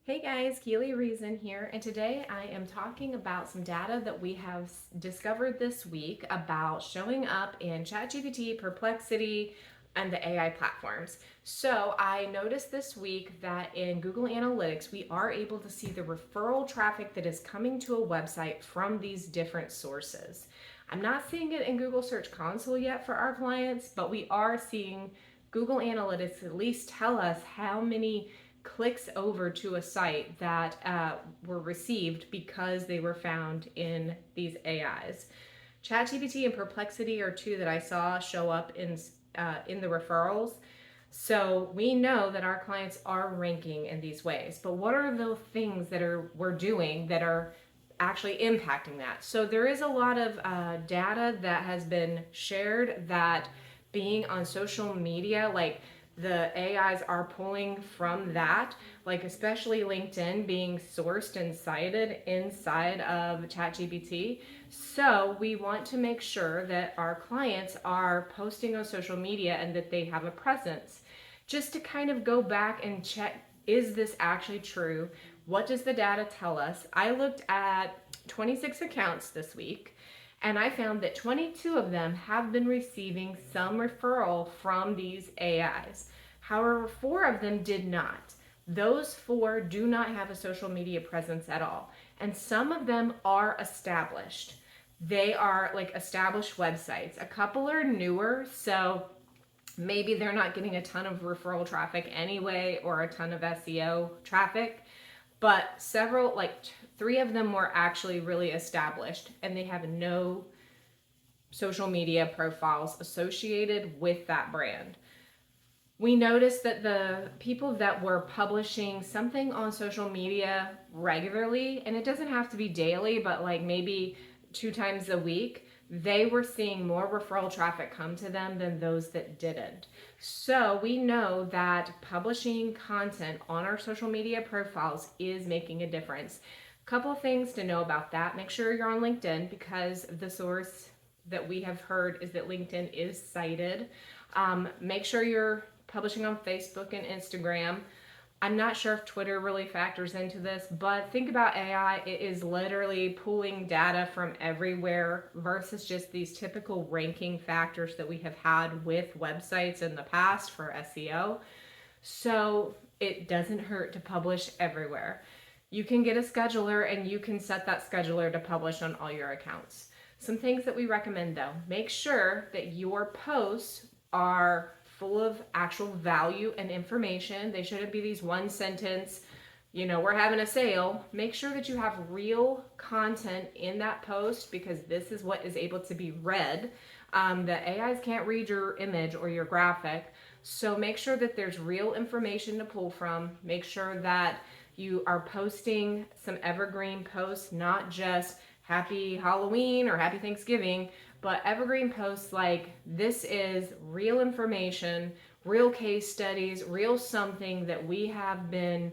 Hey guys, Keely Reason here, and today I am talking about some data that we have discovered this week about showing up in ChatGPT, Perplexity, and the AI platforms. So I noticed this week that in Google Analytics, we are able to see the referral traffic that is coming to a website from these different sources. I'm not seeing it in Google Search Console yet for our clients, but we are seeing Google Analytics at least tell us how many clicks over to a site that were received because they were found in these AIs. ChatGPT and Perplexity are two that I saw show up in the referrals. So we know that our clients are ranking in these ways. But what are the things that we're doing that are actually impacting that? So there is a lot of data that has been shared that being on social media, like the AIs are pulling from that, like especially LinkedIn being sourced and cited inside of ChatGPT. So we want to make sure that our clients are posting on social media and that they have a presence. Just to kind of go back and check, is this actually true? What does the data tell us? I looked at 26 accounts this week, and I found that 22 of them have been receiving some referral from these AIs. However, 4 of them did not. Those 4 do not have a social media presence at all. And some of them are established. They are like established websites. A couple are newer, so maybe they're not getting a ton of referral traffic anyway or a ton of SEO traffic. But several, like 3 of them were actually really established and they have no social media profiles associated with that brand. We noticed that the people that were publishing something on social media regularly, and it doesn't have to be daily, but like maybe 2 times a week, they were seeing more referral traffic come to them than those that didn't. So we know that publishing content on our social media profiles is making a difference. Couple things to know about that. Make sure you're on LinkedIn, because the source that we have heard is that LinkedIn is cited. Make sure you're publishing on Facebook and Instagram. I'm not sure if Twitter really factors into this, but think about AI. It is literally pulling data from everywhere versus just these typical ranking factors that we have had with websites in the past for SEO. So it doesn't hurt to publish everywhere. You can get a scheduler and you can set that scheduler to publish on all your accounts. Some things that we recommend though: make sure that your posts are full of actual value and information. They shouldn't be these one sentence, we're having a sale. Make sure that you have real content in that post, because this is what is able to be read. The AIs can't read your image or your graphic. So make sure that there's real information to pull from. Make sure that you are posting some evergreen posts, not just happy Halloween or happy Thanksgiving, but evergreen posts like this is real information, real case studies, real something that we have been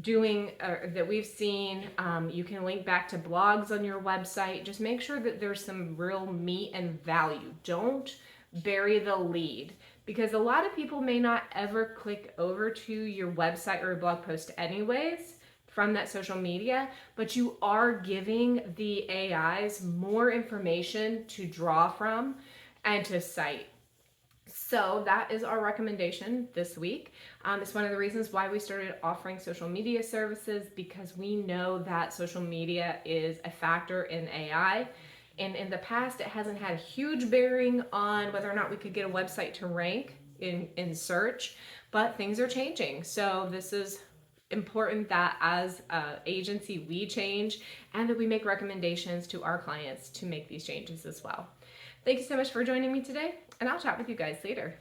doing, that we've seen. You can link back to blogs on your website. Just make sure that there's some real meat and value. Don't bury the lead, because a lot of people may not ever click over to your website or a blog post anyways from that social media, but you are giving the AIs more information to draw from and to cite. So that is our recommendation this week. It's one of the reasons why we started offering social media services, because we know that social media is a factor in AI. And in the past, it hasn't had a huge bearing on whether or not we could get a website to rank in search, but things are changing. So this is important that as an agency we change, and that we make recommendations to our clients to make these changes as well. Thank you so much for joining me today, and I'll chat with you guys later.